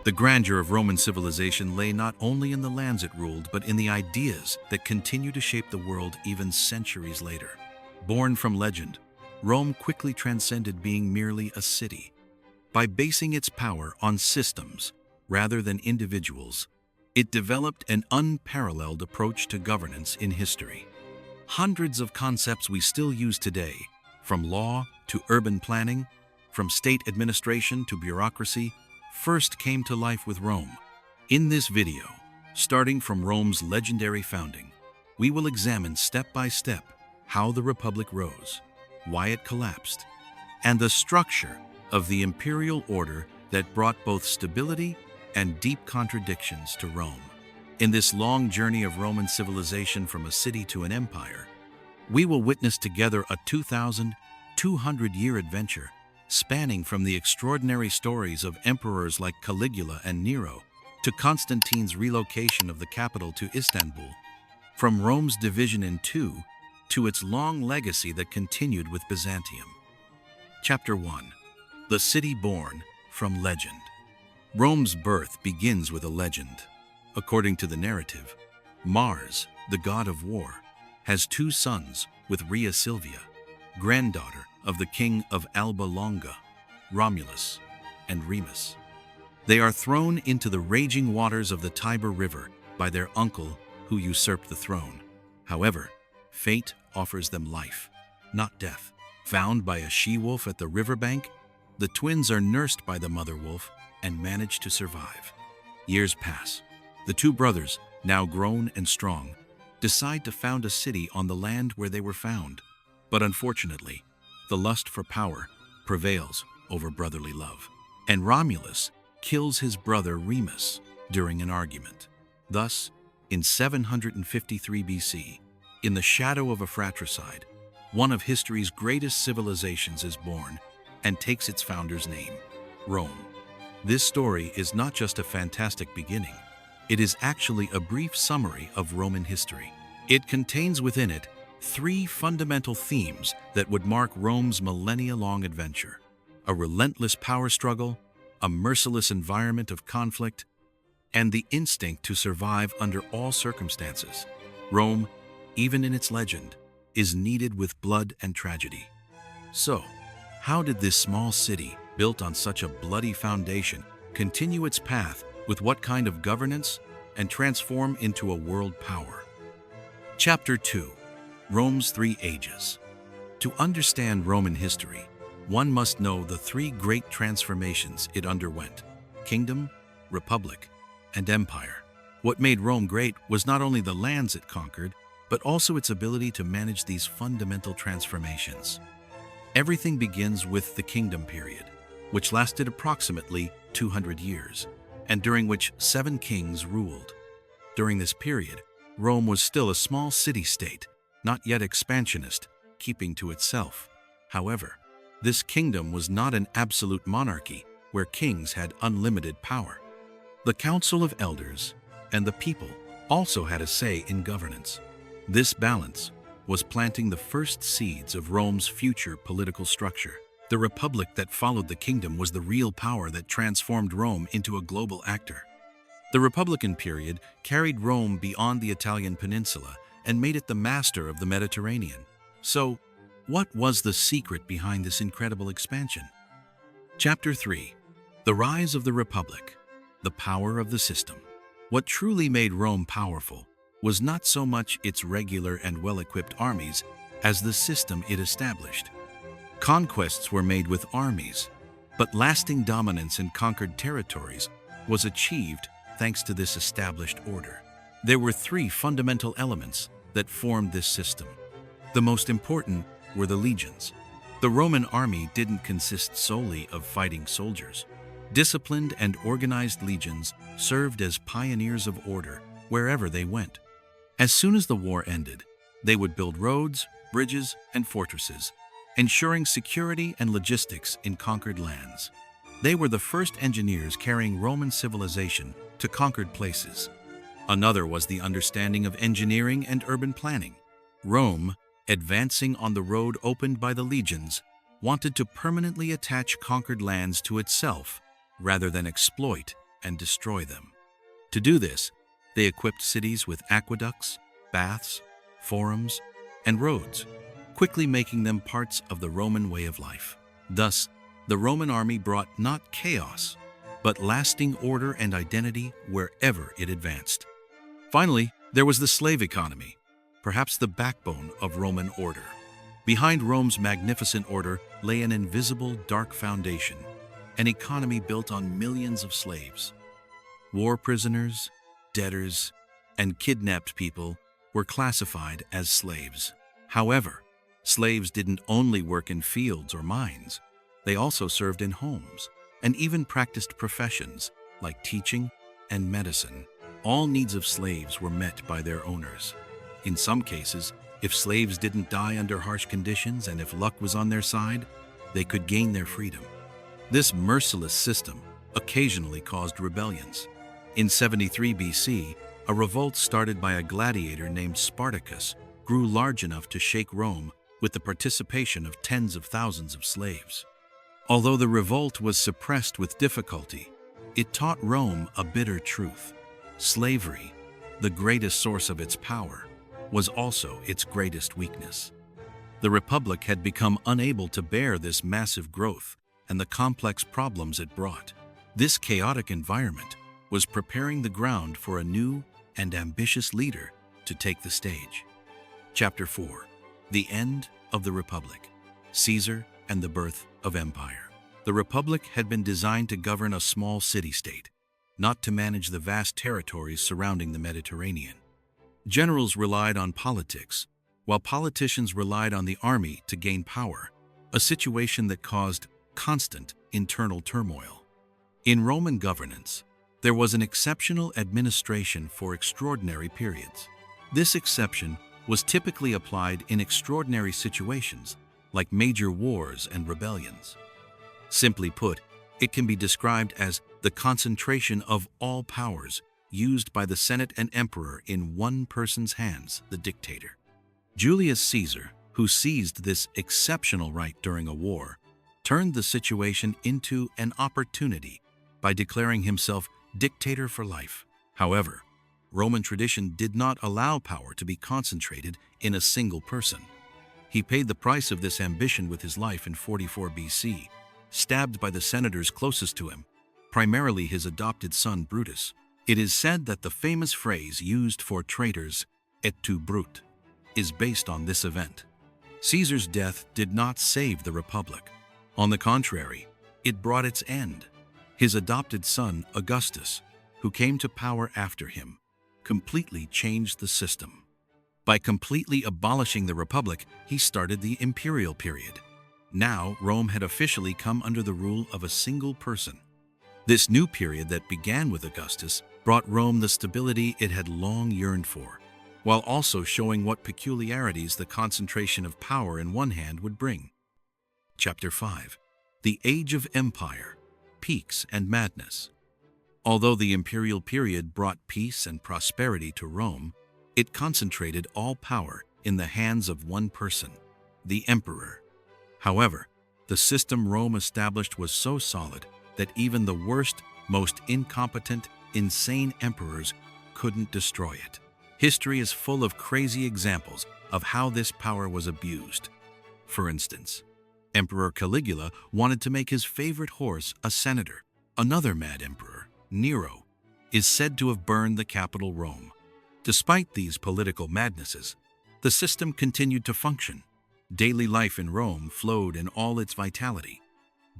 The grandeur of Roman civilization lay not only in the lands it ruled, but in the ideas that continue to shape the world even centuries later. Born from legend, Rome quickly transcended being merely a city. By basing its power on systems rather than individuals, it developed an unparalleled approach to governance in history. Hundreds of concepts we still use today, from law to urban planning, from state administration to bureaucracy, first came to life with Rome. In this video, starting from Rome's legendary founding, we will examine step by step how the Republic rose, why it collapsed, and the structure of the imperial order that brought both stability and deep contradictions to Rome. In this long journey of Roman civilization from a city to an empire, we will witness together a 2,200-year adventure spanning from the extraordinary stories of emperors like Caligula and Nero to Constantine's relocation of the capital to Istanbul, from Rome's division in two to its long legacy that continued with Byzantium. Chapter 1. The City Born from Legend. Rome's birth begins with a legend. According to the narrative, Mars, the god of war, has two sons with Rhea Silvia, granddaughter of the king of Alba Longa, Romulus and Remus. They are thrown into the raging waters of the Tiber River by their uncle who usurped the throne. However, fate offers them life, not death. Found by a she-wolf at the riverbank, the twins are nursed by the mother wolf and manage to survive. Years pass. The two brothers, now grown and strong, decide to found a city on the land where they were found. But unfortunately, the lust for power prevails over brotherly love, and Romulus kills his brother Remus during an argument. Thus, in 753 BC, in the shadow of a fratricide, one of history's greatest civilizations is born and takes its founder's name, Rome. This story is not just a fantastic beginning, it is actually a brief summary of Roman history. It contains within it three fundamental themes that would mark Rome's millennia-long adventure: a relentless power struggle, a merciless environment of conflict, and the instinct to survive under all circumstances. Rome, even in its legend, is kneaded with blood and tragedy. So, how did this small city, built on such a bloody foundation, continue its path with what kind of governance and transform into a world power? Chapter 2. Rome's Three Ages. To understand Roman history, one must know the three great transformations it underwent: kingdom, republic, and empire. What made Rome great was not only the lands it conquered, but also its ability to manage these fundamental transformations. Everything begins with the kingdom period, which lasted approximately 200 years, and during which 7 kings ruled. During this period, Rome was still a small city-state, not yet expansionist, keeping to itself. However, this kingdom was not an absolute monarchy where kings had unlimited power. The Council of Elders and the people also had a say in governance. This balance was planting the first seeds of Rome's future political structure. The republic that followed the kingdom was the real power that transformed Rome into a global actor. The Republican period carried Rome beyond the Italian peninsula and made it the master of the Mediterranean. So, what was the secret behind this incredible expansion? Chapter 3. The Rise of the Republic. The Power of the System. What truly made Rome powerful was not so much its regular and well-equipped armies as the system it established. Conquests were made with armies, but lasting dominance in conquered territories was achieved thanks to this established order. There were 3 fundamental elements that formed this system. The most important were the legions. The Roman army didn't consist solely of fighting soldiers. Disciplined and organized legions served as pioneers of order wherever they went. As soon as the war ended, they would build roads, bridges, and fortresses, ensuring security and logistics in conquered lands. They were the first engineers carrying Roman civilization to conquered places. Another was the understanding of engineering and urban planning. Rome, advancing on the road opened by the legions, wanted to permanently attach conquered lands to itself rather than exploit and destroy them. To do this, they equipped cities with aqueducts, baths, forums, and roads, quickly making them parts of the Roman way of life. Thus, the Roman army brought not chaos, but lasting order and identity wherever it advanced. Finally, there was the slave economy, perhaps the backbone of Roman order. Behind Rome's magnificent order lay an invisible, dark foundation, an economy built on millions of slaves. War prisoners, debtors, and kidnapped people were classified as slaves. However, slaves didn't only work in fields or mines. They also served in homes and even practiced professions like teaching and medicine. All needs of slaves were met by their owners. In some cases, if slaves didn't die under harsh conditions and if luck was on their side, they could gain their freedom. This merciless system occasionally caused rebellions. In 73 BC, a revolt started by a gladiator named Spartacus grew large enough to shake Rome with the participation of tens of thousands of slaves. Although the revolt was suppressed with difficulty, it taught Rome a bitter truth. Slavery, the greatest source of its power, was also its greatest weakness. The Republic had become unable to bear this massive growth and the complex problems it brought. This chaotic environment was preparing the ground for a new and ambitious leader to take the stage. Chapter 4. The End of the Republic. Caesar and the Birth of Empire. The Republic had been designed to govern a small city-state, not to manage the vast territories surrounding the Mediterranean. Generals relied on politics, while politicians relied on the army to gain power, a situation that caused constant internal turmoil. In Roman governance, there was an exceptional administration for extraordinary periods. This exception was typically applied in extraordinary situations, like major wars and rebellions. Simply put, it can be described as the concentration of all powers used by the Senate and Emperor in one person's hands, the dictator. Julius Caesar, who seized this exceptional right during a war, turned the situation into an opportunity by declaring himself dictator for life. However, Roman tradition did not allow power to be concentrated in a single person. He paid the price of this ambition with his life in 44 BC, stabbed by the senators closest to him, primarily his adopted son Brutus. It is said that the famous phrase used for traitors, et tu, Brute, is based on this event. Caesar's death did not save the Republic. On the contrary, it brought its end. His adopted son, Augustus, who came to power after him, completely changed the system. By completely abolishing the Republic, he started the imperial period. Now, Rome had officially come under the rule of a single person. This new period that began with Augustus brought Rome the stability it had long yearned for, while also showing what peculiarities the concentration of power in one hand would bring. Chapter 5. The Age of Empire, Peaks and Madness. Although the imperial period brought peace and prosperity to Rome, it concentrated all power in the hands of one person, the emperor. However, the system Rome established was so solid that even the worst, most incompetent, insane emperors couldn't destroy it. History is full of crazy examples of how this power was abused. For instance, Emperor Caligula wanted to make his favorite horse a senator. Another mad emperor, Nero, is said to have burned the capital Rome. Despite these political madnesses, the system continued to function. Daily life in Rome flowed in all its vitality.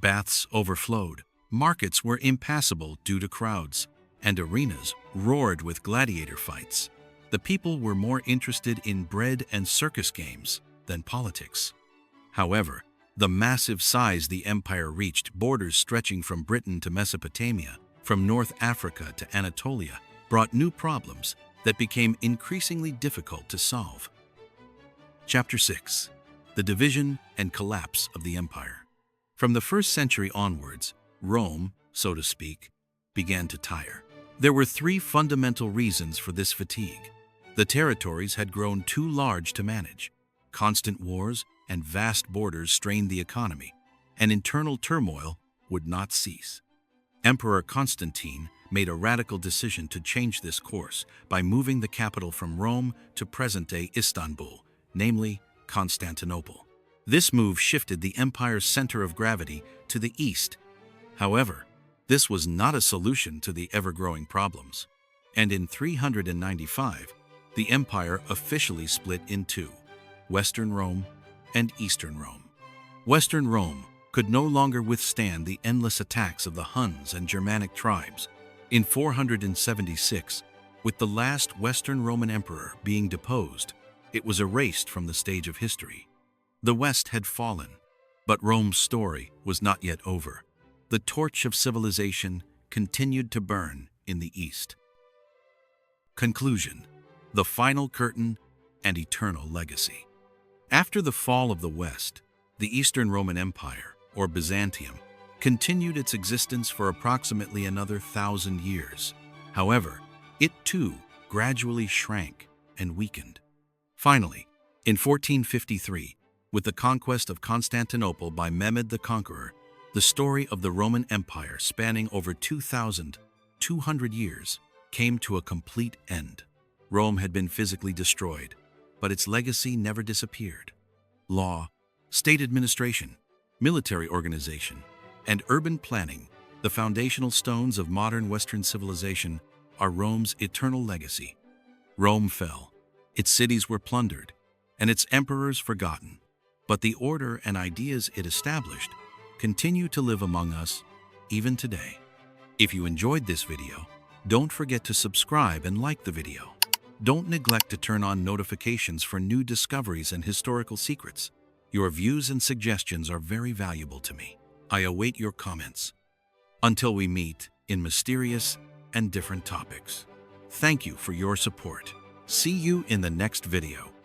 Baths overflowed, markets were impassable due to crowds, and arenas roared with gladiator fights. The people were more interested in bread and circus games than politics. However, the massive size the empire reached, borders stretching from Britain to Mesopotamia, from North Africa to Anatolia, brought new problems that became increasingly difficult to solve. Chapter 6. The Division and Collapse of the Empire. From the 1st century onwards, Rome, so to speak, began to tire. There were 3 fundamental reasons for this fatigue. The territories had grown too large to manage. Constant wars and vast borders strained the economy, and internal turmoil would not cease. Emperor Constantine made a radical decision to change this course by moving the capital from Rome to present-day Istanbul, namely Constantinople. This move shifted the empire's center of gravity to the east. However, this was not a solution to the ever-growing problems. And in 395, the empire officially split in two: Western Rome and Eastern Rome. Western Rome could no longer withstand the endless attacks of the Huns and Germanic tribes. In 476, with the last Western Roman emperor being deposed, it was erased from the stage of history. The West had fallen, but Rome's story was not yet over. The torch of civilization continued to burn in the East. Conclusion: the final curtain and eternal legacy. After the fall of the West, the Eastern Roman Empire, or Byzantium, continued its existence for approximately another 1,000 years. However, it too gradually shrank and weakened. Finally, in 1453, with the conquest of Constantinople by Mehmed the Conqueror, the story of the Roman Empire spanning over 2,200 years came to a complete end. Rome had been physically destroyed, but its legacy never disappeared. Law, state administration, military organization, and urban planning, the foundational stones of modern Western civilization, are Rome's eternal legacy. Rome fell, its cities were plundered, and its emperors forgotten, but the order and ideas it established continue to live among us even today. If you enjoyed this video, don't forget to subscribe and like the video. Don't neglect to turn on notifications for new discoveries and historical secrets. Your views and suggestions are very valuable to me. I await your comments. Until we meet in mysterious and different topics. Thank you for your support. See you in the next video.